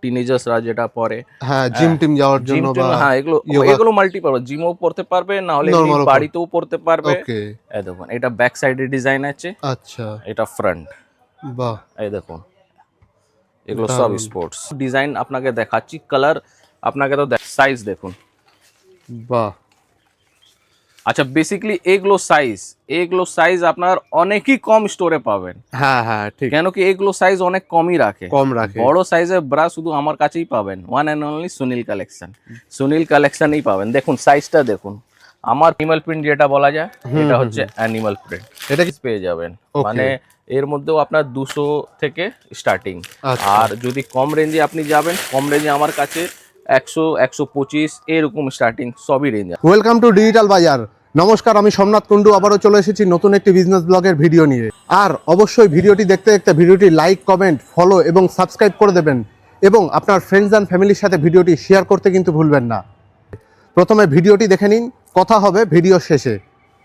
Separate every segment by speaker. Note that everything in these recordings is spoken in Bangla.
Speaker 1: টিনেজার্সরা যেটা পরে
Speaker 2: হ্যাঁ জিম টিম যাওয়ার জন্য বা
Speaker 1: হ্যাঁ এগুলো মাল্টিপারপাস, জিমও পড়তে পারবে, না হলে এমনি বাড়িতেও পড়তে পারবে।
Speaker 2: ওকে
Speaker 1: এই দেখুন এটা ব্যাক সাইডে ডিজাইন আছে,
Speaker 2: আচ্ছা
Speaker 1: এটা ফ্রন্ট।
Speaker 2: বাহ
Speaker 1: এই দেখুন এগুলো সব স্পোর্টস ডিজাইন আপনাকে দেখাচ্ছি, কালার আপনাকে তো সাইজ দেখুন।
Speaker 2: বাহ
Speaker 1: আচ্ছা বেসিক্যালি এগুলো সাইজ আপনার অনেকই কম স্টোরে পাবেন।
Speaker 2: হ্যাঁ হ্যাঁ ঠিক,
Speaker 1: কেন কি এগুলো সাইজ অনেক কমই রাখে,
Speaker 2: কম রাখে।
Speaker 1: বড় সাইজের ব্রা শুধু আমার কাছেই পাবেন, ওয়ান অ্যান্ড অনলি সুনীল কালেকশনই পাবেন। দেখুন সাইজটা দেখুন, আমার অ্যানিমাল প্রিন্ট যেটা বলা যায়, এটা হচ্ছে অ্যানিমাল প্রিন্ট,
Speaker 2: এটা কি
Speaker 1: পেয়ে যাবেন। মানে এর মধ্যেও আপনার 200 থেকে স্টার্টিং। আর যদি কম রেঞ্জে আপনি যাবেন, কম রেঞ্জে আমার কাছে 100, 125 এরকম স্টার্টিং সবই রেঞ্জ।
Speaker 2: ওয়েলকাম টু ডিজিটাল বাজার। নমস্কার, আমি সোমনাথ কুন্ডু আবারও চলে এসেছি নতুন একটি বিজনেস ব্লগের ভিডিও নিয়ে। আর অবশ্যই ভিডিওটি দেখতে দেখতে ভিডিওটি লাইক, কমেন্ট, ফলো এবং সাবস্ক্রাইব করে দেবেন, এবং আপনার ফ্রেন্ডস অ্যান্ড ফ্যামিলির সাথে ভিডিওটি শেয়ার করতে কিন্তু ভুলবেন না। প্রথমে ভিডিওটি দেখে নিন, কথা হবে ভিডিও শেষে।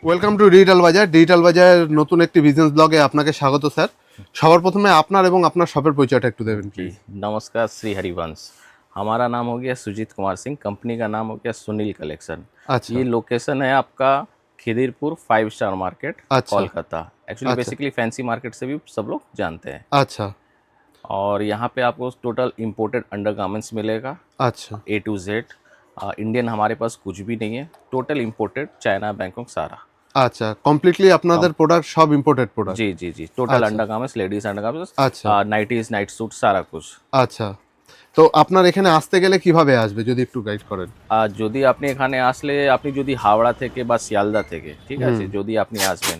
Speaker 2: ওয়েলকাম টু ডিজিটাল বাজার। ডিজিটাল বাজারের নতুন একটি বিজনেস ব্লগে আপনাকে স্বাগত স্যার। সবার প্রথমে আপনার এবং আপনার শপের পরিচয়টা একটু দেবেন প্লিজ।
Speaker 1: नमस्कार, श्री हरिवंश। हमारा नाम हो गया सुजीत कुमार सिंह, कंपनी का नाम हो गया सुनील कलेक्शन।
Speaker 2: अच्छा,
Speaker 1: ये लोकेशन है आपका खिदिरपुर 5 स्टार मार्केट,
Speaker 2: अच्छा।
Speaker 1: कोलकाता। एक्चुअली
Speaker 2: अच्छा।
Speaker 1: बेसिकली फैंसी मार्केट से भी सब लोग जानते हैं।
Speaker 2: अच्छा
Speaker 1: और यहाँ पे आपको टोटल इंपोर्टेड अंडरगारमेंट्स मिलेगा,
Speaker 2: अच्छा
Speaker 1: A to Z। इंडियन हमारे पास कुछ भी नहीं है, टोटल इंपोर्टेड, चाइना, बैंकॉक सारा।
Speaker 2: আচ্ছা, কমপ্লিটলি আপনাদের প্রোডাক্ট সব ইম্পোর্টেড প্রোডাক্ট।
Speaker 1: जी जी जी, टोटल अंडरगारमेंट्स, लेडीज अंडरगारमेंट्स,
Speaker 2: আচ্ছা
Speaker 1: नाइटीज, नाइट सूट, सारा कुछ।
Speaker 2: আচ্ছা, তো আপনার এখানে আসতে গেলে কিভাবে আসবে যদি একটু গাইড করেন।
Speaker 1: যদি আপনি এখানে আসলে, আপনি যদি হাওড়া থেকে বা শিয়ালদা থেকে, ঠিক আছে, যদি আপনি আসবেন,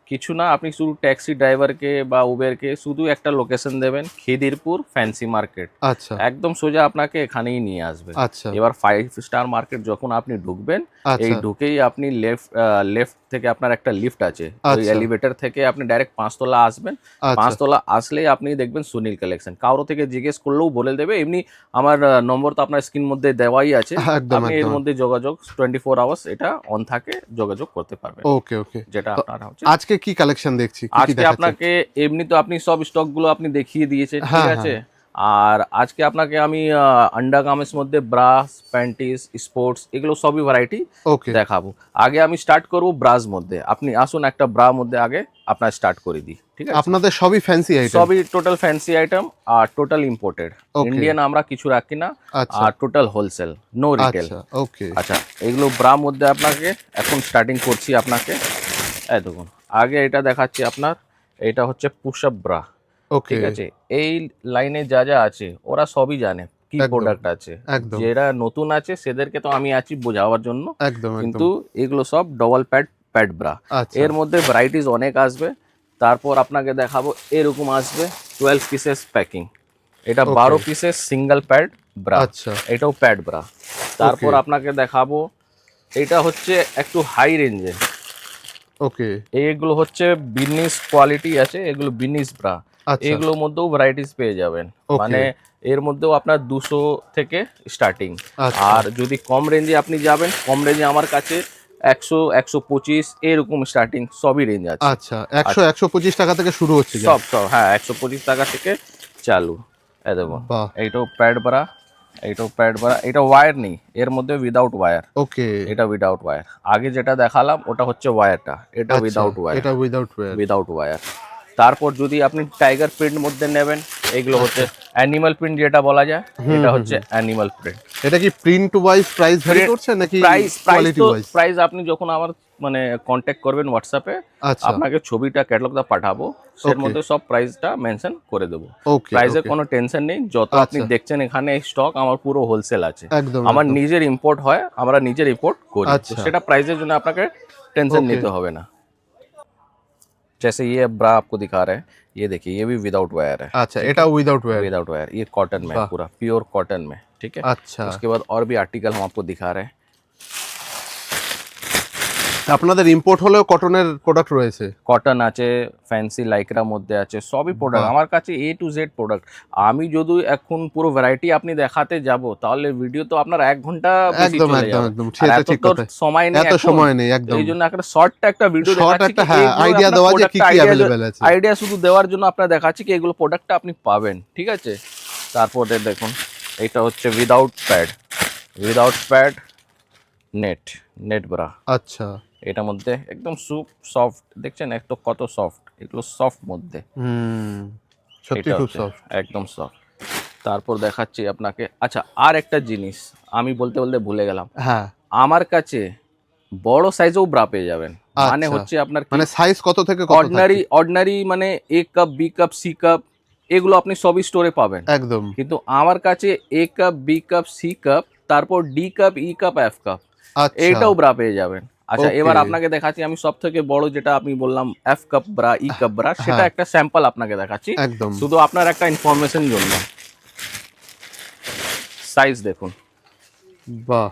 Speaker 1: কিছু না, আপনি শুধু ট্যাক্সি ড্রাইভারকে বা উবেরকে শুধু একটা লোকেশন দেবেন, খিদিরপুর ফ্যান্সি মার্কেট,
Speaker 2: আচ্ছা
Speaker 1: একদম সোজা আপনাকে এখানেই নিয়ে আসবে।
Speaker 2: আচ্ছা
Speaker 1: এবার 5 স্টার মার্কেট যখন আপনি ঢুকবেন, এই
Speaker 2: আচ্ছা
Speaker 1: ঢুকেই আপনি লেফট থেকে আপনার একটা লিফট আছে, ওই
Speaker 2: আচ্ছা।
Speaker 1: এলিভেটর থেকে আপনি ডাইরেক্ট 5 তলা আসবেন।
Speaker 2: আচ্ছা
Speaker 1: 5 তলা আসলেই আপনি দেখবেন সুনীল কালেকশন। কারো থেকে জিজ্ঞেস করলেও বলে দেবে, এমনি আমার নম্বর তো আপনার স্ক্রিন মধ্যে দেওয়াই আছে,
Speaker 2: একদম
Speaker 1: আপনি এর
Speaker 2: একদম।
Speaker 1: মধ্যে যোগাযোগ 24 আওয়ার্স এটা অন থাকে, যোগাযোগ করতে পারবেন।
Speaker 2: ওকে ওকে,
Speaker 1: যেটা
Speaker 2: তো
Speaker 1: আপনার হচ্ছে
Speaker 2: আজকে কি কালেকশন দেখছি, কি কি
Speaker 1: আজকে
Speaker 2: দেখাচ্ছেন?
Speaker 1: আপনাকে, এমনি তো আপনি সব স্টক গুলো আপনি দেখিয়ে দিয়েছেন, ঠিক
Speaker 2: হ্যাঁ,
Speaker 1: আছে। আর আজকে আপনাকে আমি আন্ডারগার্মেন্টস মধ্যে ব্রাস, প্যান্টিস, স্পোর্টস এগুলো সবই ভ্যারাইটি
Speaker 2: ওকে
Speaker 1: দেখাবো। আগে আমি স্টার্ট করব ব্রাস মধ্যে, আপনি আসুন একটা ব্রা মধ্যে আগে আপনার স্টার্ট করে দিই, ঠিক আছে।
Speaker 2: আপনাদের সবই ফ্যান্সি আইটেম?
Speaker 1: সবই টোটাল ফ্যান্সি আইটেম, আর টোটাল ইম্পোর্টেড,
Speaker 2: Okay.
Speaker 1: ইন্ডিয়ান আমরা কিছু রাখি না,
Speaker 2: আচ্ছা
Speaker 1: আর টোটাল হোলসেল, নো রিটেল।
Speaker 2: আচ্ছা ওকে
Speaker 1: আচ্ছা এগুলো ব্রা মধ্যে আপনাকে এখন স্টার্টিং করছি আপনাকে। এই দেখুন আগে এটা দেখাচ্ছি আপনার, এটা হচ্ছে পুশ আপ ব্রা,
Speaker 2: ওকে
Speaker 1: ঠিক আছে। এই লাইনে যা যা আছে ওরা সবই জানে কি
Speaker 2: একদম,
Speaker 1: প্রোডাক্ট আছে,
Speaker 2: একদম
Speaker 1: যারা নতুন আছে সেদেরকে তো আমি আছি বোঝাবার জন্য,
Speaker 2: একদম
Speaker 1: কিন্তু
Speaker 2: একদম।
Speaker 1: এগুলো সব ডবল প্যাড ব্রা।
Speaker 2: আচ্ছা
Speaker 1: এর মধ্যে ভ্যারাইটিস অনেক আসবে। তারপর আপনাকে দেখাবো এরকম আসবে 12 পিসেস প্যাকিং, এটা 12 পিসেস সিঙ্গেল প্যাড ব্রা,
Speaker 2: আচ্ছা
Speaker 1: এটাও প্যাড ব্রা। তারপর আপনাকে দেখাবো এটা হচ্ছে একটু হাই রেঞ্জে,
Speaker 2: ওকে
Speaker 1: এইগুলো হচ্ছে বিজনেস কোয়ালিটি আছে, এগুলো বিজনেস ব্রা।
Speaker 2: আচ্ছা
Speaker 1: এগুলোর মধ্যেও ভ্যারাইটিস পেয়ে যাবেন,
Speaker 2: Okay.
Speaker 1: মানে এর মধ্যেও আপনার 200 থেকে স্টার্টিং।
Speaker 2: আচ্ছা।
Speaker 1: আর যদি কম রেঞ্জে আপনি যাবেন, কম রেঞ্জে আমার কাছে 100, 125 এরকম স্টার্টিং সবই রেঞ্জ আছে।
Speaker 2: আচ্ছা 100 125 টাকা থেকে শুরু হচ্ছে যা?
Speaker 1: সব হ্যাঁ 125 টাকা থেকে চালু। এই দেখো
Speaker 2: বাহ
Speaker 1: এইটাও প্যাড ব্রা, এইটাও প্যাড ব্রা, এটা ওয়্যার নেই এর মধ্যে, উইদাউট ওয়্যার,
Speaker 2: ওকে
Speaker 1: এটা উইদাউট ওয়্যার। আগে যেটা দেখালাম ওটা হচ্ছে ওয়্যারটা, এটা উইদাউট ওয়্যার,
Speaker 2: এটা উইদাউট ওয়্যার।
Speaker 1: Without wire. তারপর যদি আপনি টাইগার প্রিন্ট মধ্যে নেবেন, এগুলো হচ্ছে অ্যানিমাল প্রিন্ট যেটা বলা যায়, এটা হচ্ছে অ্যানিমাল প্রিন্ট।
Speaker 2: এটা কি প্রিন্ট ওয়াইজ প্রাইস ভ্যারি করছে নাকি কোয়ালিটি ওয়াইজ?
Speaker 1: প্রাইস আপনি যখন আমার মানে কন্ট্যাক্ট করবেন হোয়াটসঅ্যাপে,
Speaker 2: আচ্ছা
Speaker 1: আপনাকে ছবিটা ক্যাটালগটা পাঠাবো, এর মধ্যে সব প্রাইসটা মেনশন করে দেবো।
Speaker 2: ওকে
Speaker 1: প্রাইসের কোনো টেনশন নেই, যত আপনি
Speaker 2: আচ্ছা।
Speaker 1: দেখছেন এখানে স্টক আমার পুরো হোলসেল আছে,
Speaker 2: একদম
Speaker 1: আমার
Speaker 2: একদম।
Speaker 1: নিজের ইম্পোর্ট হয়, আমরা নিজের ইম্পোর্ট করি, তো
Speaker 2: আচ্ছা।
Speaker 1: সেটা প্রাইসের জন্য আপনাকে টেনশন
Speaker 2: Okay.
Speaker 1: নিতে হবে না। जैसे ये ब्रा आपको दिखा रहे हैं, ये देखिए ये भी विदाउट वायर है,
Speaker 2: আচ্ছা এটা উইদাউট ওয়্যার।
Speaker 1: विदाउट वायर, ये कॉटन में है,
Speaker 2: वाह।
Speaker 1: पूरा प्योर कॉटन में, ठीक है।
Speaker 2: আচ্ছা
Speaker 1: उसके बाद और भी आर्टिकल हम आपको दिखा रहे हैं।
Speaker 2: আপনাদের ইম্পোর্ট হলেও কটনের প্রোডাক্ট রয়েছে?
Speaker 1: কটন আছে, ফ্যান্সি লাইক্রার মধ্যে আছে, সবই প্রোডাক্ট
Speaker 2: বাহ।
Speaker 1: আমার কাছে A to Z প্রোডাক্ট। আমি যদি এখন পুরো ভ্যারাইটি আপনি দেখাতে যাব, তাহলে ভিডিও তো আপনার 1 ঘন্টা বেশি
Speaker 2: একদম
Speaker 1: চলে
Speaker 2: একদম
Speaker 1: যাবে।
Speaker 2: একদম,
Speaker 1: আর
Speaker 2: সেটা
Speaker 1: এত
Speaker 2: ঠিক
Speaker 1: তো
Speaker 2: কথা।
Speaker 1: সময় নেই,
Speaker 2: এত সময় নেই একদম।
Speaker 1: এই জন্য একটা শর্টটা একটা ভিডিও
Speaker 2: শর্ট
Speaker 1: দেখাচ্ছি,
Speaker 2: একটা হ্যাঁ আইডিয়া দেওয়া যে কি কি अवेलेबल আছে।
Speaker 1: আইডিয়া শুধু দেওয়ার জন্য আপনার দেখাচ্ছি কি এগুলো প্রোডাক্টটা আপনি পাবেন, ঠিক আছে। তারপরে দেখুন এটা হচ্ছে উইদাউট প্যাড নেট ব্রা।
Speaker 2: আচ্ছা,
Speaker 1: এটার মধ্যে একদম সফট, দেখছেন একটু কত সফট, এগুলো সফট মধ্যে,
Speaker 2: সত্যি
Speaker 1: এটা
Speaker 2: খুব
Speaker 1: হচ্ছে
Speaker 2: সফট।
Speaker 1: একদম সফট। তারপর দেখাচ্ছি আপনাকে, আচ্ছা আর একটা জিনিস আমি বলতে বলতে ভুলে গেলাম,
Speaker 2: হ্যাঁ,
Speaker 1: আমার কাছে বড় সাইজেও ব্রা পেয়ে যাবেন। মানে
Speaker 2: আচ্ছা,
Speaker 1: হচ্ছে আপনার
Speaker 2: মানে সাইজ কত থেকে কত থাকে?
Speaker 1: অর্ডিনারি মানে A cup, B cup, C cup, এগুলো আপনি সবই স্টোরে পাবেন।
Speaker 2: একদম।
Speaker 1: কিন্তু আমার কাছে A cup, B cup, C cup, তারপর D cup, E cup, F cup,
Speaker 2: আচ্ছা,
Speaker 1: এইটাও ব্রা পেয়ে যাবেন। আচ্ছা
Speaker 2: ওকে।
Speaker 1: এবার আপনাকে দেখাচ্ছি আমি সব থেকে বড় যেটা আপনি বললাম এফ কাপ ব্রা, ই কাপ ব্রা, সেটা
Speaker 2: হ্যাঁ,
Speaker 1: একটা স্যাম্পল আপনাকে দেখাচ্ছি,
Speaker 2: একদম।
Speaker 1: শুধু আপনার একটা ইনফরমেশন জন্য। সাইজ দেখুন।
Speaker 2: বাহ,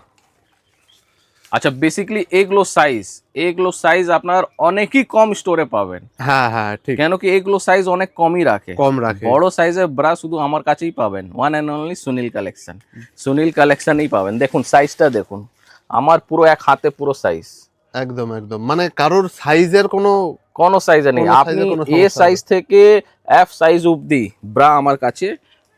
Speaker 1: আচ্ছা বেসিক্যালি এগুলো সাইজ আপনার অনেকই কম স্টোরে পাবেন,
Speaker 2: হ্যাঁ হ্যাঁ ঠিক,
Speaker 1: কেন কি এগুলো সাইজ অনেক কমই রাখে।
Speaker 2: কম রাখে।
Speaker 1: বড় সাইজের ব্রা শুধু আমার কাছেই পাবেন, ওয়ান অ্যান্ড অনলি সুনীল কালেকশনই পাবেন। দেখুন সাইজটা দেখুন, আমার পুরো এক হাতে পুরো সাইজ,
Speaker 2: একদম একদম, মানে কারোর সাইজের
Speaker 1: কোনো সাইজে নেই,
Speaker 2: কোনো
Speaker 1: আপনি
Speaker 2: সাইজে কোনো
Speaker 1: এ
Speaker 2: সমস্যা
Speaker 1: সাইজ থেকে এফ সাইজ অবধি ব্রা আমার কাছে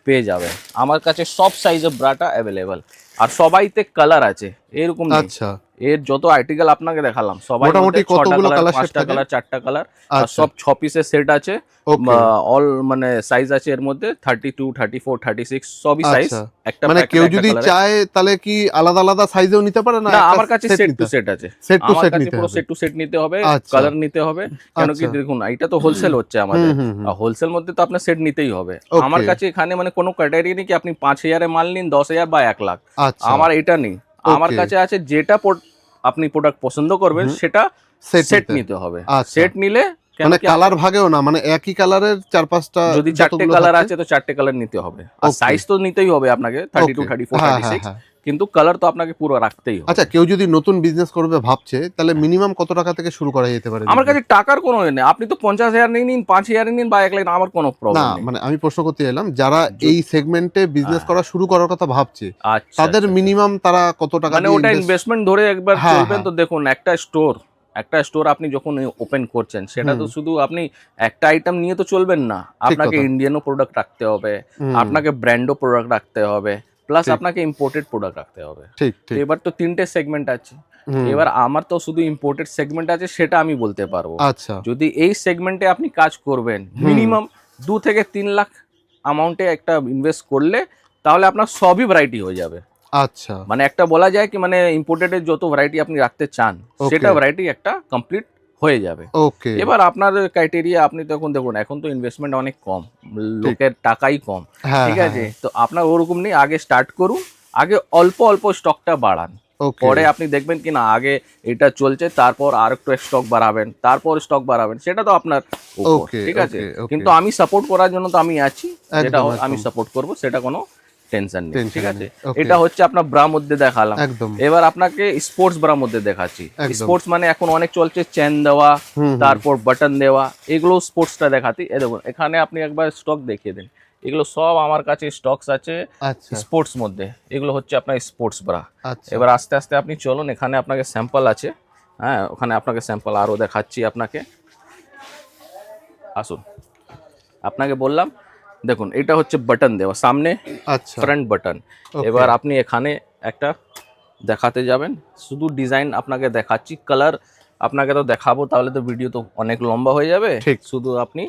Speaker 1: পেয়ে যাবেন। আমার কাছে সব সাইজের ব্রাটা অ্যাভেলেবেল, আর সবাইতে কালার আছে, এরকম নেই।
Speaker 2: আচ্ছা,
Speaker 1: এর যত আর্টিকেল আপনাকে দেখালাম সবাই
Speaker 2: মোটামুটি কতগুলো কালার সেট
Speaker 1: 5টা
Speaker 2: থাকে?
Speaker 1: কালার, 4টা কালার, আর
Speaker 2: আচ্ছা,
Speaker 1: সব 6 পিসের সেট আছে।
Speaker 2: ওকে,
Speaker 1: অল মানে সাইজ আছে এর মধ্যে 32, 34, 36 সবই সাইজ।
Speaker 2: আচ্ছা।
Speaker 1: একটা
Speaker 2: মানে
Speaker 1: প্যাকেটে
Speaker 2: কেউ
Speaker 1: একটা
Speaker 2: যদি
Speaker 1: কালার।
Speaker 2: চায় তাহলে কি আলাদা আলাদা সাইজেও নিতে পারে, না
Speaker 1: না
Speaker 2: একটা
Speaker 1: আমার কাছে
Speaker 2: সেট
Speaker 1: সেট
Speaker 2: নিতে
Speaker 1: টু
Speaker 2: হবে?
Speaker 1: সেট আছে,
Speaker 2: সেট টু
Speaker 1: আমার
Speaker 2: সেট
Speaker 1: কাছে
Speaker 2: নিতে
Speaker 1: পুরো
Speaker 2: হবে।
Speaker 1: সেট টু সেট নিতে হবে,
Speaker 2: আচ্ছা,
Speaker 1: কালার নিতে হবে। কেন কি
Speaker 2: আচ্ছা,
Speaker 1: দেখুন এটা তো হোলসেল হচ্ছে আমাদের,
Speaker 2: হুম হুম,
Speaker 1: আর হোলসেল মধ্যে তো আপনার সেট নিতেই হবে। আমার
Speaker 2: ওকে,
Speaker 1: কাছে এখানে মানে কোনো ক্রাইটেরিয়া নেই কি আপনি 5,000 মাল নিন, 10,000 বা 1 লাখ,
Speaker 2: আচ্ছা,
Speaker 1: আমার এটা নেই। আমার
Speaker 2: ওকে,
Speaker 1: কাছে আছে যেটা আপনি প্রোডাক্ট পছন্দ করবেন
Speaker 2: হুম,
Speaker 1: সেটা
Speaker 2: সেট
Speaker 1: সেট
Speaker 2: নিতে,
Speaker 1: নিতে হবে।
Speaker 2: আচ্ছা।
Speaker 1: সেট নিলে কেন
Speaker 2: মানে
Speaker 1: কি
Speaker 2: কালার ভাগেও না, মানে একই কালারের 4-5টা
Speaker 1: যদি 4টে
Speaker 2: যতগুলো
Speaker 1: কালার
Speaker 2: থাকে?
Speaker 1: আছে তো 4টে কালার নিতে হবে, আর
Speaker 2: ওকে,
Speaker 1: সাইজ তো নিতেই হবে আপনাকে 32,
Speaker 2: ওকে,
Speaker 1: 34,
Speaker 2: হ্যাঁ হ্যাঁ
Speaker 1: 36,
Speaker 2: হ্যাঁ।
Speaker 1: কিন্তু কালার তো আপনাকে পুরো রাখতেই হবে।
Speaker 2: আচ্ছা, কেউ যদি নতুন বিজনেস করবে ভাবছে, তাহলে মিনিমাম কত টাকা থেকে শুরু করা যেতে পারে
Speaker 1: আমার
Speaker 2: business?
Speaker 1: কাছে টাকার কোনো ইয়ে নেই, আপনি তো 50,000 নিন, 5,000 নিন বা 1 লাখ, আমার কোনো
Speaker 2: না,
Speaker 1: প্রবলেম নেই।
Speaker 2: মানে আমি প্রশ্ন করতে এলাম, যারা এই সেগমেন্টে বিজনেস
Speaker 1: হ্যাঁ।
Speaker 2: করা শুরু করার কথা ভাবছে,
Speaker 1: আচ্ছা
Speaker 2: তাদের
Speaker 1: আচ্ছা।
Speaker 2: মিনিমাম তারা কত টাকা
Speaker 1: মানে
Speaker 2: দিয়ে
Speaker 1: ওটা
Speaker 2: ইনভেস্ট?
Speaker 1: ইনভেস্টমেন্ট ধরে একবার
Speaker 2: হ্যাঁ
Speaker 1: চলবেন
Speaker 2: হ্যাঁ,
Speaker 1: তো দেখুন, একটা স্টোর আপনি যখন ওপেন করছেন সেটা তো
Speaker 2: হুম,
Speaker 1: শুধু আপনি একটা আইটেম নিয়ে তো চলবেন না,
Speaker 2: ঠিক
Speaker 1: আপনাকে
Speaker 2: কথা,
Speaker 1: ইন্ডিয়ানও প্রোডাক্ট রাখতে হবে,
Speaker 2: হুম,
Speaker 1: আপনাকে ব্র্যান্ডও প্রোডাক্ট রাখতে হবে, প্লাস
Speaker 2: ঠিক
Speaker 1: আপনাকে ইম্পোর্টেড প্রোডাক্ট রাখতে হবে।
Speaker 2: ঠিক
Speaker 1: তো
Speaker 2: ঠিক,
Speaker 1: এবার তো 3টে সেগমেন্ট আছে,
Speaker 2: হুম,
Speaker 1: এবার আমার তো শুধু ইম্পোর্টেড সেগমেন্ট আছে সেটা আমি বলতে পারবো।
Speaker 2: আচ্ছা,
Speaker 1: যদি এই সেগমেন্টে আপনি কাজ করবেন
Speaker 2: হুম,
Speaker 1: মিনিমাম 2 থেকে 3 লাখ অ্যামাউন্টে একটা ইনভেস্ট করলে, তাহলে আপনার সবই ভ্যারাইটি হয়ে যাবে।
Speaker 2: আচ্ছা,
Speaker 1: মানে একটা বলা যায় কি মানে ইম্পোর্টেডের যত ভ্যারাইটি আপনি রাখতে চান সেটা
Speaker 2: ওকে,
Speaker 1: ভ্যারাইটি একটা কমপ্লিট হয়ে যাবে।
Speaker 2: ওকে,
Speaker 1: এবার আপনার ক্রাইটেরিয়া, আপনি তখন দেখুন এখন তো ইনভেস্টমেন্ট অনেক কম,
Speaker 2: ঠিক,
Speaker 1: লোকের টাকাই কম,
Speaker 2: হ্যাঁ
Speaker 1: ঠিক
Speaker 2: হ্যাঁ
Speaker 1: আছে,
Speaker 2: হ্যাঁ,
Speaker 1: তো আপনার ওরকম নেই, আগে স্টার্ট করুন, আগে অল্প অল্প স্টকটা বাড়ান,
Speaker 2: ওকে,
Speaker 1: পরে আপনি দেখবেন কি না আগে এটা চলছে তারপর আর একটু স্টক বাড়াবেন, তারপর স্টক বাড়াবেন, সেটা তো আপনার উপর,
Speaker 2: ওকে,
Speaker 1: ঠিক আছে।
Speaker 2: ওকে, ওকে,
Speaker 1: কিন্তু আমি সাপোর্ট করার জন্য তো আমি আছি, যেটা
Speaker 2: একদম
Speaker 1: আমি
Speaker 2: একদম,
Speaker 1: সাপোর্ট করব, সেটা কোনো টেনশন নেই, ঠিক
Speaker 2: টেনশন
Speaker 1: আছে।
Speaker 2: নেই, ওকে,
Speaker 1: এটা হচ্ছে আপনার ব্রা মধ্যে দেখালাম।
Speaker 2: একদম,
Speaker 1: এবার আপনাকে স্পোর্টস ব্রা মধ্যে দেখাচ্ছি।
Speaker 2: একদম,
Speaker 1: স্পোর্টস মানে এখন অনেক চলছে চেন দেওয়া,
Speaker 2: হুম হুম,
Speaker 1: তারপর বাটন দেওয়া, এগুলো স্পোর্টসটা দেখাতি। এ দেখুন এখানে আপনি একবার স্টক দেখিয়ে দিন, এগুলো সব আমার কাছে স্টকস আছে
Speaker 2: আচ্ছা,
Speaker 1: স্পোর্টস মধ্যে, এগুলো হচ্ছে আপনার স্পোর্টস ব্রা।
Speaker 2: আচ্ছা,
Speaker 1: এবার আস্তে আস্তে আপনি চলুন, এখানে আপনাকে স্যাম্পল আছে, হ্যাঁ ওখানে আপনাকে স্যাম্পল আরও দেখাচ্ছি আপনাকে, আসুন। আপনাকে বললাম দেখুন এটা হচ্ছে বাটন দেওয়া সামনে,
Speaker 2: আচ্ছা,
Speaker 1: ফ্রন্ট বাটন।
Speaker 2: ওকে,
Speaker 1: এবার আপনি এখানে একটা দেখাতে যাবেন, শুধু ডিজাইন আপনাকে দেখাচ্ছি, কালার আপনাকে তো দেখাবো তাহলে তো ভিডিও তো অনেক লম্বা হয়ে যাবে,
Speaker 2: ঠিক,
Speaker 1: শুধু আপনি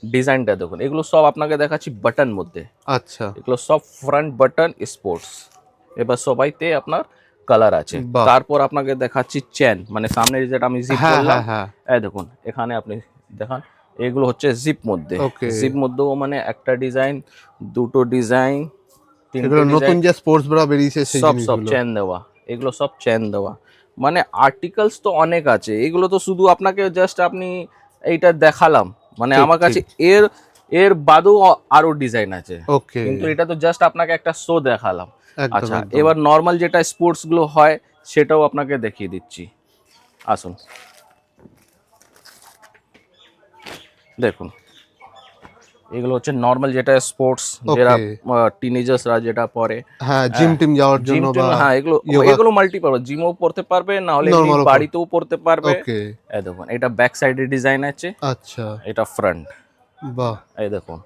Speaker 1: ডিজাইনটা দেখুন। এগুলো সব আপনাকে দেখাচ্ছি বাটন মধ্যে,
Speaker 2: আচ্ছা,
Speaker 1: এগুলো সব ফ্রন্ট বাটন স্পোর্টস। এবার সবাইতে আপনার কালার আছে।
Speaker 2: বাহ,
Speaker 1: তারপর আপনাকে দেখাচ্ছি চেন, মানে সামনে যেটা আমি জিপ
Speaker 2: হ্যাঁ
Speaker 1: বললাম,
Speaker 2: হ্যাঁ হ্যাঁ,
Speaker 1: এই দেখুন এখানে আপনি দেখান, এগুলো হচ্ছে জিপ মধ্যে।
Speaker 2: ওকে,
Speaker 1: জিপ মধ্যেও মানে একটা ডিজাইন, দুটো ডিজাইন, তিনটে
Speaker 2: এগুলো নতুন
Speaker 1: ডিজাইন,
Speaker 2: যে স্পোর্টস ব্রা বেরিয়েছে সেই
Speaker 1: সব
Speaker 2: জিনিসগুলো,
Speaker 1: চেন দেওয়া, এগুলো সব চেন দেওয়া। মানে আর্টিকেলস তো অনেক আছে, এগুলো তো শুধু আপনাকে জাস্ট আপনি এইটা দেখালাম, মানে
Speaker 2: ঠিক
Speaker 1: আমার কাছে
Speaker 2: ঠিক,
Speaker 1: এর এর বাদেও আরো ডিজাইন আছে,
Speaker 2: ওকে,
Speaker 1: কিন্তু এটা তো জাস্ট আপনাকে একটা শো দেখালাম।
Speaker 2: একদম
Speaker 1: আচ্ছা
Speaker 2: একদম,
Speaker 1: এবার নর্মাল যেটা স্পোর্টস গুলো হয় সেটাও আপনাকে দেখিয়ে দিচ্ছি, আসুন দেখুন। এগুলো হচ্ছে নর্মাল যেটা স্পোর্টস, যারা
Speaker 2: ওকে,
Speaker 1: টিনেজার্সরা যেটা পরে
Speaker 2: হ্যাঁ জিম টিম যাওয়ার
Speaker 1: জিম
Speaker 2: জন্য
Speaker 1: টিম,
Speaker 2: বা
Speaker 1: হ্যাঁ এগুলো
Speaker 2: যোগা,
Speaker 1: এগুলো মাল্টিপারপাস, জিমও পড়তে পারবে, না হলে এমনি
Speaker 2: নর্মাল,
Speaker 1: বাড়িতেও পড়তে পারবে।
Speaker 2: ওকে,
Speaker 1: এই দেখুন এটা ব্যাক সাইডে ডিজাইন আছে,
Speaker 2: আচ্ছা,
Speaker 1: এটা ফ্রন্ট,
Speaker 2: বাহ,
Speaker 1: এই দেখুন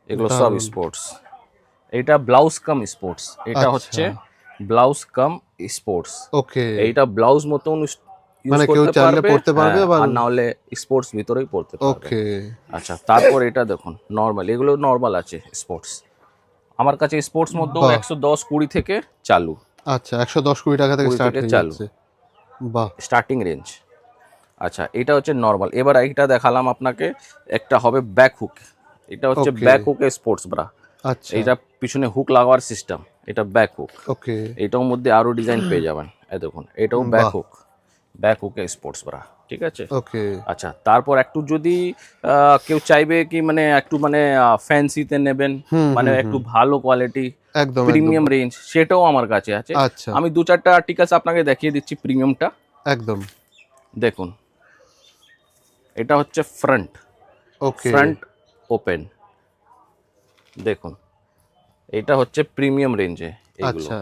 Speaker 1: এগুলো সব
Speaker 2: দারুণ,
Speaker 1: স্পোর্টস। এটা ব্লাউজ কাম স্পোর্টস, এটা
Speaker 2: আচ্ছা।
Speaker 1: হচ্ছে ব্লাউজ কাম স্পোর্টস।
Speaker 2: ওকে,
Speaker 1: এইটা ব্লাউজ মতন ইউজ
Speaker 2: মানে কেউ
Speaker 1: করতে
Speaker 2: চাইলে
Speaker 1: পারবে,
Speaker 2: পড়তে পারবে, আবার
Speaker 1: আর না হলে স্পোর্টস ভিতরেই পড়তে পারবে।
Speaker 2: ওকে।
Speaker 1: আচ্ছা, তারপর এটা দেখুন নর্মাল, এগুলো নর্মাল আছে স্পোর্টস। আমার কাছে স্পোর্টস মধ্যেও
Speaker 2: বাহ।
Speaker 1: 110-20 থেকে চালু,
Speaker 2: আচ্ছা, 110-20 টাকা থেকে
Speaker 1: 20
Speaker 2: স্টার্ট
Speaker 1: থেকে
Speaker 2: হয়ে
Speaker 1: চালু
Speaker 2: যাচ্ছে। বাহ।
Speaker 1: Starting range. আচ্ছা, এটা হচ্ছে নর্মাল। এবার এইটা দেখালাম আপনাকে, একটা হবে ব্যাক হুক। এটা হচ্ছে
Speaker 2: ওকে।
Speaker 1: ব্যাক হুকে স্পোর্টস ব্রা।
Speaker 2: আচ্ছা।
Speaker 1: এইটা পিছনে হুক লাগাবার সিস্টেম, এটা ব্যাক হুক।
Speaker 2: ওকে।
Speaker 1: এটার মধ্যে আরো ডিজাইন পেয়ে যাবেন, এই দেখুন এটাও ব্যাক
Speaker 2: বাহ।
Speaker 1: হুক, ব্যাক হুকে স্পোর্টস ব্রা, ঠিক আছে।
Speaker 2: ওকে।
Speaker 1: আচ্ছা, তারপর একটু যদি কেউ চাইবে কি মানে একটু মানে ফ্যান্সিতে নেবেন,
Speaker 2: হুম
Speaker 1: মানে
Speaker 2: হুম
Speaker 1: একটু
Speaker 2: হুম।
Speaker 1: ভালো কোয়ালিটি
Speaker 2: একদম একদম।
Speaker 1: প্রিমিয়াম রেঞ্জ, সেটাও আমার কাছে আছে।
Speaker 2: আচ্ছা।
Speaker 1: আমি 2-4টা আর্টিকেলস আপনাকে দেখিয়ে দিচ্ছি প্রিমিয়ামটা।
Speaker 2: একদম।
Speaker 1: দেখুন, এটা হচ্ছে ফ্রন্ট,
Speaker 2: ওকে।
Speaker 1: ফ্রন্ট ওপেন, দেখুন এটা হচ্ছে প্রিমিয়াম রেঞ্জে এগুলো।
Speaker 2: আচ্ছা,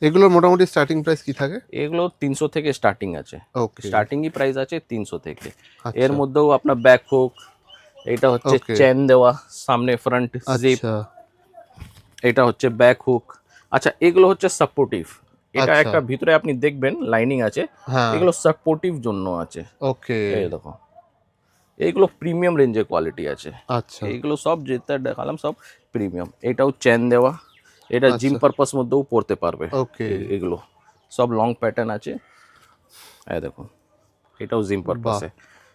Speaker 2: এগুলোর মোটামুটি স্টার্টিং প্রাইস কি থাকে?
Speaker 1: এগুলো 300 থেকে স্টার্টিং আছে,
Speaker 2: ওকে।
Speaker 1: স্টার্টিংই প্রাইস আছে 300 থেকে। এর
Speaker 2: আচ্ছা।
Speaker 1: মধ্যেও আপনার ব্যাক হুক, এটা হচ্ছে
Speaker 2: ওকে।
Speaker 1: চেন দেওয়া, সামনে ফ্রন্ট জিপ,
Speaker 2: আচ্ছা।
Speaker 1: এটা হচ্ছে ব্যাক হুক। আচ্ছা, এগুলো হচ্ছে সাপোর্টিভ, এটা
Speaker 2: আচ্ছা।
Speaker 1: একটা ভিতরে আপনি দেখবেন লাইনিং আছে,
Speaker 2: হ্যাঁ।
Speaker 1: এগুলো সাপোর্টিভ জন্য আছে।
Speaker 2: ওকে।
Speaker 1: এই দেখো, এইগুলো প্রিমিয়াম রেঞ্জের কোয়ালিটি আছে।
Speaker 2: আচ্ছা।
Speaker 1: এইগুলো সব যেটা দেখালাম সব প্রিমিয়াম। এটাও চেন দেওয়া, এটা জিম
Speaker 2: আচ্ছা।
Speaker 1: পারপাস মধ্যেও পড়তে পারবে।
Speaker 2: ওকে।
Speaker 1: এগুলো সব লং প্যাটার্ন আছে, এই দেখুন এটাও জিম
Speaker 2: বাহ।
Speaker 1: পারপাসে।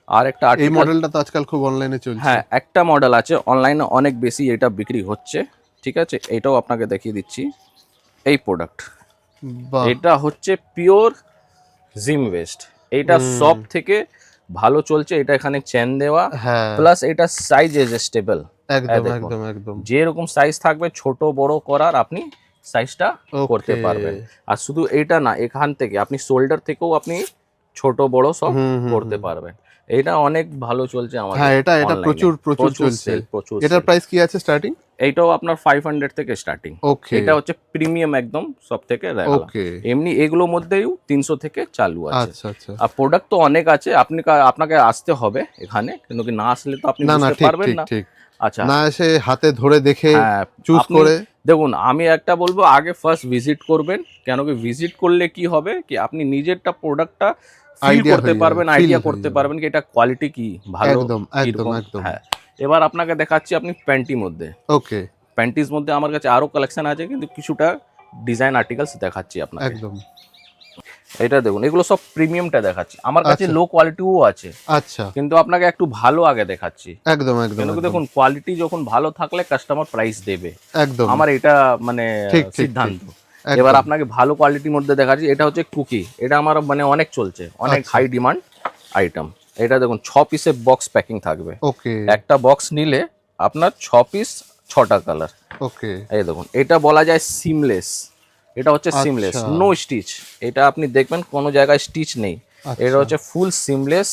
Speaker 1: আর একটা
Speaker 2: এই
Speaker 1: আর্টিকেল,
Speaker 2: মডেলটা তো আজকাল খুব অনলাইনে চলছে।
Speaker 1: হ্যাঁ একটা মডেল আছে অনলাইনে অনেক বেশি এটা বিক্রি হচ্ছে, ঠিক আছে। এটাও আপনাকে দেখিয়ে দিচ্ছি, এই প্রোডাক্ট।
Speaker 2: বাহ।
Speaker 1: এটা হচ্ছে পিওর জিম ওয়েস্ট, এটা সব থেকে ভালো চলছে। এটা এখানে চেন দেওয়া,
Speaker 2: হ্যাঁ।
Speaker 1: প্লাস এটা সাইজ অ্যাডজাস্টেবল।
Speaker 2: একদম
Speaker 1: দেখুন
Speaker 2: একদম একদম।
Speaker 1: যেরকম সাইজ থাকবে ছোট বড় করার আপনি সাইজটা করতে
Speaker 2: ওকে।
Speaker 1: পারবেন। আর শুধু এটা না, এখান থেকে আপনি শোল্ডার থেকেও আপনি ছোট বড় সব
Speaker 2: হুম হুম
Speaker 1: করতে
Speaker 2: হুম।
Speaker 1: পারবেন। এটা অনেক ভালো চলছে আমাদের
Speaker 2: হ্যাঁ, এটা
Speaker 1: অনলাইনে,
Speaker 2: প্রচুর প্রচুর চলছে।
Speaker 1: সেল, প্রচুর
Speaker 2: এটার
Speaker 1: সেল।
Speaker 2: প্রাইস কি আছে স্টার্টিং?
Speaker 1: এইটাও আপনার 500 থেকে স্টার্টিং।
Speaker 2: ওকে।
Speaker 1: এটা হচ্ছে প্রিমিয়াম একদম সব থেকে দেখালাম।
Speaker 2: ওকে।
Speaker 1: এমনি এগুলোর মধ্যেও 300 থেকে চালু আছে।
Speaker 2: আচ্ছা আচ্ছা।
Speaker 1: আর প্রোডাক্ট তো অনেক আছে, আপনাকে আসতে হবে এখানে, কিন্তু কি না আসলে তো আপনি
Speaker 2: না না,
Speaker 1: বুঝতে
Speaker 2: ঠিক
Speaker 1: পারবেন
Speaker 2: ঠিক
Speaker 1: না।
Speaker 2: ঠিক।
Speaker 1: আচ্ছা,
Speaker 2: না এসে হাতে ধরে দেখে
Speaker 1: হ্যাঁ
Speaker 2: চুজ
Speaker 1: আপনি
Speaker 2: করে।
Speaker 1: দেখুন, আমি একটা বলবো আগে ফার্স্ট ভিজিট করবেন, কেন কি ভিজিট করলে কি হবে কি আপনি নিজেরটা প্রোডাক্টটা ফিল
Speaker 2: আইডিয়া
Speaker 1: করতে
Speaker 2: হয়ে যাবে,
Speaker 1: পারবেন,
Speaker 2: ফিল
Speaker 1: আইডিয়া
Speaker 2: হয়ে
Speaker 1: করতে
Speaker 2: যাবে।
Speaker 1: পারবেন কি এটা কোয়ালিটি কি ভালো,
Speaker 2: একদম একদম
Speaker 1: কিরকম।
Speaker 2: একদম।
Speaker 1: হ্যাঁ, এবার আপনাকে দেখাচ্ছি আপনি প্যান্টি মধ্যে।
Speaker 2: ওকে।
Speaker 1: প্যান্টিস মধ্যে আমার কাছে আরো কালেকশন আছে, কিন্তু কিছুটা ডিজাইন আর্টিকেলস দেখাচ্ছি আপনাকে।
Speaker 2: একদম।
Speaker 1: এটা দেখুন, এগুলো সব প্রিমিয়ামটা দেখাচ্ছি। আমার কাছে
Speaker 2: আচ্ছা
Speaker 1: লো কোয়ালিটিও আছে,
Speaker 2: আচ্ছা।
Speaker 1: কিন্তু আপনাকে একটু ভালো আগে দেখাচ্ছি।
Speaker 2: একদম একদম
Speaker 1: কেন কি
Speaker 2: একদম
Speaker 1: দেখুন, কোয়ালিটি যখন ভালো থাকলে কাস্টমার প্রাইস দেবে,
Speaker 2: একদম।
Speaker 1: আমার এটা মানে
Speaker 2: ঠিক ঠিক ঠিক।
Speaker 1: সিদ্ধান্ত। এবার
Speaker 2: একদম।
Speaker 1: আপনাকে ভালো কোয়ালিটির মধ্যে দেখাচ্ছি, এটা হচ্ছে কুকি, এটা আমার মানে অনেক চলছে, অনেক
Speaker 2: আচ্ছা।
Speaker 1: High demand item. এটা দেখুন 6 পিসের বক্স প্যাকিং থাকবে,
Speaker 2: ওকে।
Speaker 1: একটা বক্স নিলে আপনার 6 পিস 6টা কালার।
Speaker 2: ওকে।
Speaker 1: এই দেখুন, এটা বলা যায় সিমলেস, এটা হচ্ছে সিমলেস,
Speaker 2: আচ্ছা।
Speaker 1: No stitch. এটা আপনি দেখবেন কোনো জায়গায় স্টিচ নেই, এটা
Speaker 2: আচ্ছা।
Speaker 1: হচ্ছে ফুল সিমলেস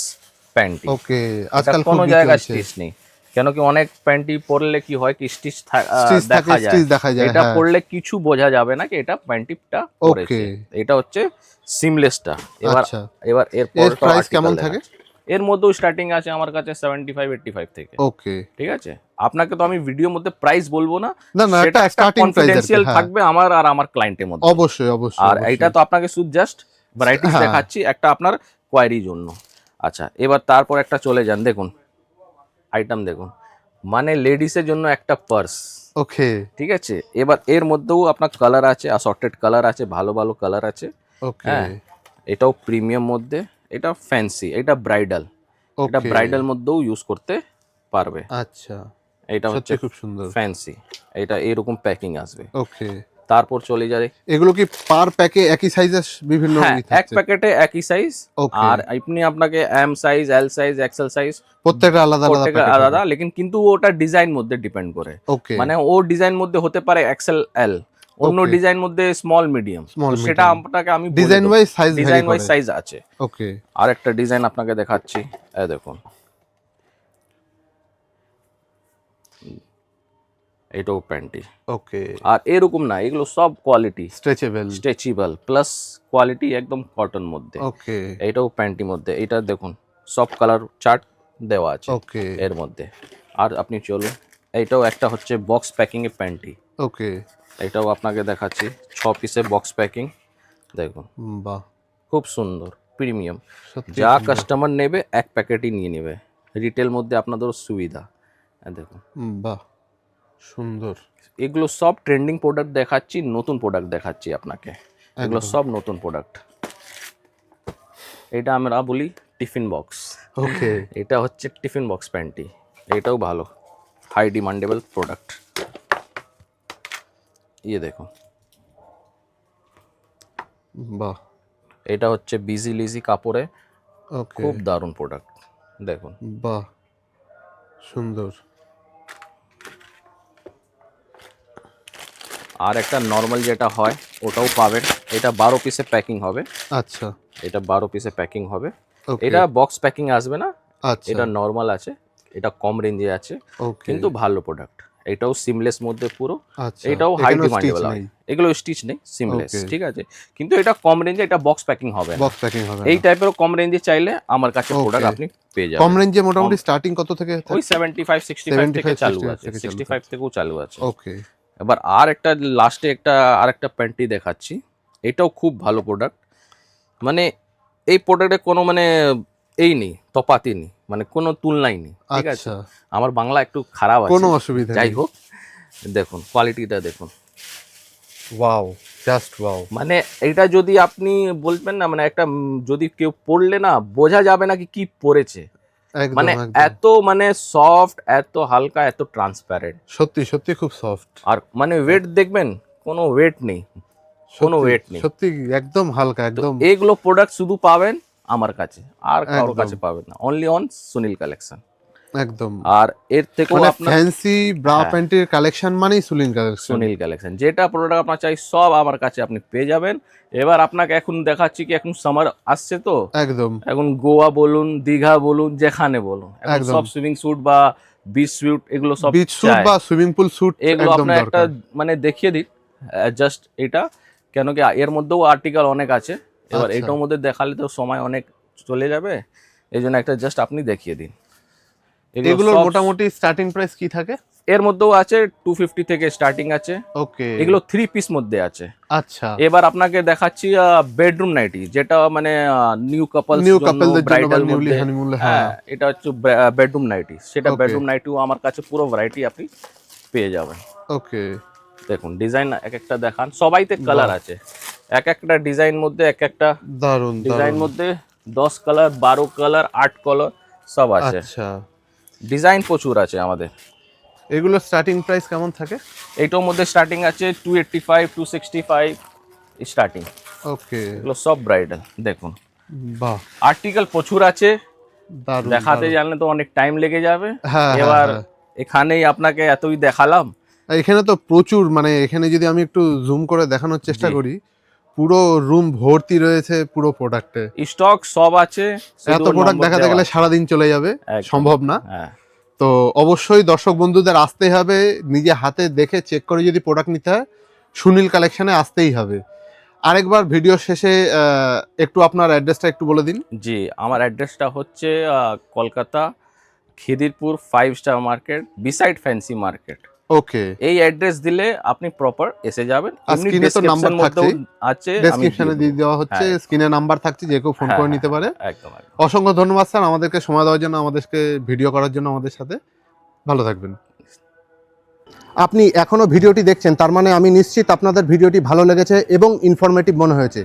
Speaker 1: প্যান্টি।
Speaker 2: ওকে।
Speaker 1: এটা
Speaker 2: আজকাল
Speaker 1: কোনো
Speaker 2: খুবই
Speaker 1: জায়গায়
Speaker 2: চলছে।
Speaker 1: স্টিচ নেই, কেন কি অনেক প্যান্টি পরলে কি হয় কি স্টিচ
Speaker 2: স্টিচ থাকে,
Speaker 1: দেখা যায়,
Speaker 2: স্টিচ দেখা যায়,
Speaker 1: এটা
Speaker 2: হ্যাঁ।
Speaker 1: পরলে কিছু বোঝা যাবে না কি এটা প্যান্টিটা পরেছে।
Speaker 2: ওকে।
Speaker 1: এটা হচ্ছে সিমলেসটা। এবার
Speaker 2: আচ্ছা।
Speaker 1: এবার
Speaker 2: এর
Speaker 1: এরপর
Speaker 2: প্রাইস কেমন থাকে?
Speaker 1: এর মধ্যেও স্টার্টিং আছে আমার কাছে 75-85 থেকে,
Speaker 2: ওকে।
Speaker 1: ঠিক আছে। আপনাকে তো আমি ভিডিওর মধ্যে প্রাইস বলবো না,
Speaker 2: না না,
Speaker 1: সেটা
Speaker 2: একটা
Speaker 1: একটা
Speaker 2: স্টার্টিং প্রাইস আর কি,
Speaker 1: কনফিডেন্সিয়াল
Speaker 2: হ্যাঁ।
Speaker 1: থাকবে আমার আর আমার ক্লায়েন্টের মধ্যে।
Speaker 2: অবশ্যই অবশ্যই
Speaker 1: আর
Speaker 2: অবশ্যই।
Speaker 1: এটা তো আপনাকে শুধু জাস্ট ভ্যারাইটিস
Speaker 2: হ্যাঁ।
Speaker 1: দেখাচ্ছি একটা আপনার কোয়ারির জন্য। আচ্ছা, এবার তারপর একটা চলে যান, দেখুন আইটেম দেখুন, মানে লেডিসের জন্য একটা পার্স,
Speaker 2: ওকে।
Speaker 1: ঠিক আছে। এবার এর মধ্যেও আপনার কালার আছে, অ্যাসর্টেড কালার আছে, ভালো ভালো কালার আছে।
Speaker 2: ওকে।
Speaker 1: হ্যাঁ, এটাও প্রিমিয়াম মধ্যে, এটা ফ্যান্সি, এটা ব্রাইডাল, এটা
Speaker 2: ওকে।
Speaker 1: ব্রাইডাল মধ্যেও ইউজ করতে পারবে।
Speaker 2: আচ্ছা।
Speaker 1: এটা হচ্ছে
Speaker 2: সত্যি খুব সুন্দর।
Speaker 1: ফ্যান্সি, এটা এরকম প্যাকিং আসবে।
Speaker 2: ওকে।
Speaker 1: তারপর চলে যায়,
Speaker 2: এগুলো কি পার প্যাকে একই সাইজের বিভিন্ন
Speaker 1: হ্যাঁ
Speaker 2: ই
Speaker 1: এক
Speaker 2: থাকছে?
Speaker 1: প্যাকেটে একই সাইজ।
Speaker 2: ওকে।
Speaker 1: আর আপনাকে M size, L size, XL size
Speaker 2: প্রত্যেকটা আলাদা আলাদা
Speaker 1: প্রত্যেকটা
Speaker 2: প্যাকেট
Speaker 1: আলাদা,
Speaker 2: হবে।
Speaker 1: লেকিন কিন্তু ওটা ডিজাইন মধ্যে ডিপেন্ড করে।
Speaker 2: ওকে।
Speaker 1: মানে ও ডিজাইন মধ্যে হতে পারে এক্সেল এল, অন্য
Speaker 2: ওকে।
Speaker 1: ডিজাইন মধ্যে স্মল মিডিয়াম,
Speaker 2: স্মল
Speaker 1: তো সেটা
Speaker 2: মিডিয়াম
Speaker 1: আপনাকে আমি
Speaker 2: design wise size vary
Speaker 1: design wise
Speaker 2: করে।
Speaker 1: সাইজ আছে।
Speaker 2: ওকে।
Speaker 1: আর একটা ডিজাইন আপনাকে দেখাচ্ছি, এই দেখুন এটাও প্যান্টি।
Speaker 2: ওকে।
Speaker 1: আর এরকম না, এগুলো সব quality
Speaker 2: stretchable.
Speaker 1: Stretchable plus quality একদম কটন মধ্যে।
Speaker 2: ওকে।
Speaker 1: এটাও প্যান্টি মধ্যে, এটা দেখুন সব কালার চার্ট দেওয়া আছে
Speaker 2: ওকে।
Speaker 1: এর মধ্যে। আর আপনি চলুন, এইটাও একটা হচ্ছে বক্স প্যাকিং এর প্যান্টি,
Speaker 2: ওকে,
Speaker 1: এটাও আপনাকে দেখাচ্ছি 6 পিসের বক্স প্যাকিং দেখুন,
Speaker 2: বাহ,
Speaker 1: খুব সুন্দর প্রিমিয়াম।
Speaker 2: সত্যি
Speaker 1: যা
Speaker 2: সুন্দর।
Speaker 1: কাস্টমার নেবে এক প্যাকেটই নিয়ে নেবে, রিটেল মধ্যে আপনাদের সুবিধা। দেখুন
Speaker 2: বাহ, সুন্দর।
Speaker 1: এগুলো সব ট্রেন্ডিং প্রোডাক্ট দেখাচ্ছি, নতুন প্রোডাক্ট দেখাচ্ছি আপনাকে, এগুলো
Speaker 2: একদম।
Speaker 1: সব নতুন প্রোডাক্ট। এটা আমরা বলি টিফিন বক্স।
Speaker 2: ওকে,
Speaker 1: এটা হচ্ছে টিফিন বক্স প্যান্টি, এটাও ভালো, হাই ডিমান্ডেবল প্রোডাক্ট। ইয়ে দেখুন,
Speaker 2: বাহ,
Speaker 1: এটা হচ্ছে বিজি লিজি কাপড়ে,
Speaker 2: ওকে,
Speaker 1: খুব দারুণ প্রোডাক্ট দেখুন।
Speaker 2: বাহ, সুন্দর।
Speaker 1: আর একটা নর্মাল যেটা হয় ওটাও পাবেন, এটা 12 পিসে প্যাকিং হবে।
Speaker 2: আচ্ছা,
Speaker 1: এটা 12 পিসে প্যাকিং হবে।
Speaker 2: ওকে,
Speaker 1: এটা বক্স প্যাকিং আসবে না,
Speaker 2: আচ্ছা,
Speaker 1: এটা নর্মাল আছে, এটা কম রেঞ্জে আছে,
Speaker 2: ওকে,
Speaker 1: কিন্তু ভালো প্রোডাক্ট। এটাও সিমলেস মধ্যে পুরো,
Speaker 2: আচ্ছা,
Speaker 1: এটাও হাই
Speaker 2: এখানেও
Speaker 1: ডিমান্ডেবল
Speaker 2: stitch
Speaker 1: হয়।
Speaker 2: নেই।
Speaker 1: এগুলো স্টিচ নেই, সিমলেস,
Speaker 2: Okay.
Speaker 1: ঠিক আছে, কিন্তু এটা কম রেঞ্জে, এটা বক্স প্যাকিং হবে না।
Speaker 2: বক্স প্যাকিং হবে
Speaker 1: এই
Speaker 2: না।
Speaker 1: টাইপের কম রেঞ্জে চাইলে আমার কাছে
Speaker 2: Okay.
Speaker 1: প্রোডাক্ট আপনি পেয়ে
Speaker 2: কম
Speaker 1: যাবেন।
Speaker 2: রেঞ্জে মোটামুটি স্টার্টিং কত থেকে?
Speaker 1: ওই 75 65 থেকে
Speaker 2: 75,
Speaker 1: চালু
Speaker 2: 65
Speaker 1: আছে,
Speaker 2: থেকে চালু
Speaker 1: 65 থেকেও চালু আছে।
Speaker 2: ওকে,
Speaker 1: এবার আর একটা লাস্টে আর একটা প্যান্টি দেখাচ্ছি, এটাও খুব ভালো প্রোডাক্ট। মানে এই প্রোডাক্টে কোনো মানে এই নেই, তফাতি নেই, মানে কোনো তুলনাই নেই, ঠিক আছে।
Speaker 2: আচ্ছা,
Speaker 1: আমার বাংলা একটু খারাপ আছে,
Speaker 2: কোনো অসুবিধা
Speaker 1: যাই
Speaker 2: নেই।
Speaker 1: হোক, দেখুন কোয়ালিটিটা দেখুন,
Speaker 2: ওয়াও, জাস্ট ওয়াও।
Speaker 1: মানে এটা যদি আপনি বলবেন না, মানে একটা যদি কেউ পড়লে না বোঝা যাবে না কি পড়েছে,
Speaker 2: একদম,
Speaker 1: মানে
Speaker 2: একদম।
Speaker 1: এত মানে সফট, এত হালকা, এত ট্রান্সপারেন্ট।
Speaker 2: সত্যি সত্যি খুব সফট।
Speaker 1: আর মানে ওয়েট দেখবেন, কোনো ওয়েট নেই, কোনো ওয়েট নেই।
Speaker 2: সত্যি একদম হালকা,
Speaker 1: তো
Speaker 2: একদম।
Speaker 1: এইগুলো প্রোডাক্ট শুধু পাবেন আমার কাছে, আর কারোর
Speaker 2: একদম।
Speaker 1: কাছে পাবেন না, অনলি অন সুনীল কালেকশন।
Speaker 2: একদম,
Speaker 1: আর এর থেকেও
Speaker 2: মানে
Speaker 1: আপনার
Speaker 2: ফ্যান্সি ব্রা
Speaker 1: হ্যাঁ।
Speaker 2: প্যান্টের কালেকশন মানেই সুলিন কালেকশন।
Speaker 1: সুনীল কালেকশন, যেটা প্রোডাক্ট আপনার চাই সব আমার কাছে আপনি পেয়ে যাবেন। এবার আপনাকে এখন দেখাচ্ছি কি, এখন সামার আসছে তো,
Speaker 2: একদম,
Speaker 1: এখন গোয়া বলুন, দীঘা বলুন, যেখানে বলুন, এখন
Speaker 2: একদম।
Speaker 1: সব সুইমিং স্যুট বা বিচ স্যুট এগুলো সব
Speaker 2: বিচ স্যুট
Speaker 1: চাই।
Speaker 2: বা সুইমিং পুল স্যুট
Speaker 1: এগুলো
Speaker 2: একদম
Speaker 1: আপনার একটা
Speaker 2: দরকার।
Speaker 1: মানে দেখিয়ে দিন, জাস্ট এটা, কেন কি এর মধ্যেও আর্টিকেল অনেক আছে, এবার
Speaker 2: আচ্ছা।
Speaker 1: এটার মধ্যে দেখালে তো সময় অনেক চলে যাবে, এই জন্য একটা জাস্ট আপনি দেখিয়ে দিন।
Speaker 2: এগুলোর
Speaker 1: সব-
Speaker 2: মোটামুটি স্টার্টিং প্রাইস কি থাকে?
Speaker 1: এর মধ্যেও আছে 250 থেকে স্টার্টিং আছে,
Speaker 2: ওকে,
Speaker 1: এগুলো 3 পিস মধ্যে আছে।
Speaker 2: আচ্ছা,
Speaker 1: এবার আপনাকে দেখাচ্ছি বেডরুম নাইটি, যেটা মানে নিউ কাপলস
Speaker 2: নিউ কাপলদের জন্য বা
Speaker 1: ব্রাইডাল
Speaker 2: নিউলি
Speaker 1: মধ্যে,
Speaker 2: হানিমুন,
Speaker 1: হ্যাঁ এটা হচ্ছে বেডরুম নাইটি, সেটা
Speaker 2: Okay.
Speaker 1: বেডরুম নাইটিও আমার কাছে পুরো ভ্যারাইটি আপনি পেয়ে যাবেন।
Speaker 2: ওকে,
Speaker 1: দেখুন ডিজাইন এক একটা দেখান, সবাইতে কালার আছে, এক একটা ডিজাইন মধ্যে এক একটা
Speaker 2: দারুন
Speaker 1: ডিজাইন
Speaker 2: দারুন।
Speaker 1: মধ্যে 10 কালার, 12 কালার, 8 কালার সব আছে,
Speaker 2: আচ্ছা,
Speaker 1: ডিজাইন প্রচুর আছে আমাদের।
Speaker 2: এগুলো স্টার্টিং প্রাইস কেমন থাকে?
Speaker 1: এইটার মধ্যে স্টার্টিং আছে 285, 265 স্টার্টিং,
Speaker 2: ওকে,
Speaker 1: এগুলো সব ব্রাইডাল। দেখুন
Speaker 2: বাহ,
Speaker 1: আর্টিকেল প্রচুর আছে,
Speaker 2: দারুন।
Speaker 1: দেখাতে
Speaker 2: দারুন।
Speaker 1: জানলে তো অনেক টাইম লেগে যাবে।
Speaker 2: হ্যাঁ,
Speaker 1: এবার
Speaker 2: হ্যাঁ,
Speaker 1: এখানেই আপনাকে এতই দেখালাম।
Speaker 2: এখানে তো প্রচুর, মানে এখানে যদি আমি একটু জুম করে দেখানোর চেষ্টা
Speaker 1: জি।
Speaker 2: করি, পুরো রুম ভর্তি রয়েছে পুরো প্রোডাক্টে।
Speaker 1: স্টক সব আছে, শুধু
Speaker 2: এত প্রোডাক্ট
Speaker 1: নম্বর
Speaker 2: দেখাতে
Speaker 1: দেওয়া
Speaker 2: গেলে
Speaker 1: আছে।
Speaker 2: সারাদিন চলে যাবে,
Speaker 1: একদম।
Speaker 2: সম্ভব না।
Speaker 1: হ্যাঁ,
Speaker 2: তো অবশ্যই দর্শক বন্ধুদের আসতে হবে, নিজে হাতে দেখে চেক করে যদি প্রোডাক্ট নিতে হয় সুনীল কালেকশনে আসতেই হবে। আরেকবার ভিডিও শেষে একটু আপনার অ্যাড্রেসটা একটু বলে দিন।
Speaker 1: জি, আমার অ্যাড্রেসটা হচ্ছে Kolkata Khidirpur 5 star market, beside fancy market.
Speaker 2: Okay,
Speaker 1: এই অ্যাড্রেস দিলে আপনি প্রপার এসে যাবেন।
Speaker 2: আর
Speaker 1: এমনি
Speaker 2: স্ক্রিনে তো নাম্বার
Speaker 1: ডেসক্রিপশন মধ্যেও আছে, আমি
Speaker 2: ডেসক্রিপশনে দিয়ে দেওয়া হচ্ছে,
Speaker 1: হ্যাঁ।
Speaker 2: স্ক্রিনে নাম্বার থাকছে, যে কেউ ফোন
Speaker 1: হ্যাঁ,
Speaker 2: করে
Speaker 1: হ্যাঁ,
Speaker 2: নিতে পারে।
Speaker 1: একদম একদম।
Speaker 2: অসংখ্য ধন্যবাদ স্যার আমাদেরকে সময় দেওয়ার জন্য, আমাদেরকে ভিডিও করার জন্য আমাদের সাথে। ভালো থাকবেন। আপনি এখনো ভিডিওটি দেখছেন, তার মানে আমি নিশ্চিত আপনাদের ভিডিওটি ভালো লেগেছে এবং ইনফরমেটিভ মনে হয়েছে।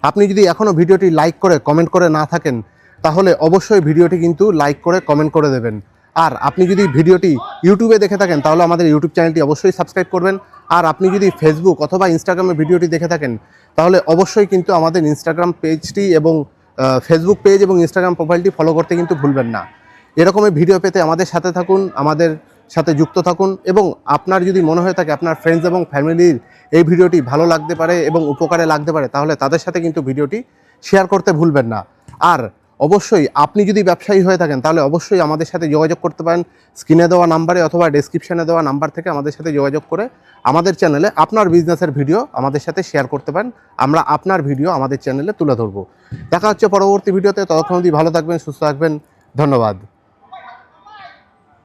Speaker 2: আপনি যদি এখনো ভিডিওটি লাইক করে কমেন্ট করে না থাকেন, তাহলে অবশ্যই ভিডিওটি কিন্তু লাইক করে কমেন্ট করে দেবেন। আর আপনি যদি ভিডিওটি ইউটিউবে দেখে থাকেন, তাহলে আমাদের ইউটিউব চ্যানেলটি অবশ্যই সাবস্ক্রাইব করবেন। আর আপনি যদি ফেসবুক অথবা ইনস্টাগ্রামে ভিডিওটি দেখে থাকেন, তাহলে অবশ্যই কিন্তু আমাদের ইনস্টাগ্রাম পেজটি এবং ফেসবুক পেজ এবং ইনস্টাগ্রাম প্রোফাইলটি ফলো করতে কিন্তু ভুলবেন না। এরকমই ভিডিও পেতে আমাদের সাথে থাকুন, আমাদের সাথে যুক্ত থাকুন, এবং আপনার যদি মনে হয়ে থাকে আপনার ফ্রেন্ডস এবং ফ্যামিলির এই ভিডিওটি ভালো লাগতে পারে এবং উপকারে লাগতে পারে, তাহলে তাদের সাথে কিন্তু ভিডিওটি শেয়ার করতে ভুলবেন না। আর অবশ্যই আপনি যদি ব্যবসায়ী হয়ে থাকেন, তাহলে অবশ্যই আমাদের সাথে যোগাযোগ করতে পারেন স্ক্রিনে দেওয়া নাম্বারে অথবা ডেসক্রিপশনে দেওয়া নাম্বার থেকে আমাদের সাথে যোগাযোগ করে আমাদের চ্যানেলে আপনার বিজনেসের ভিডিও আমাদের সাথে শেয়ার করতে পারেন। আমরা আপনার ভিডিও আমাদের চ্যানেলে তুলে ধরবো। দেখা হচ্ছে পরবর্তী ভিডিওতে, ততক্ষণ অবধি ভালো থাকবেন, সুস্থ থাকবেন। ধন্যবাদ।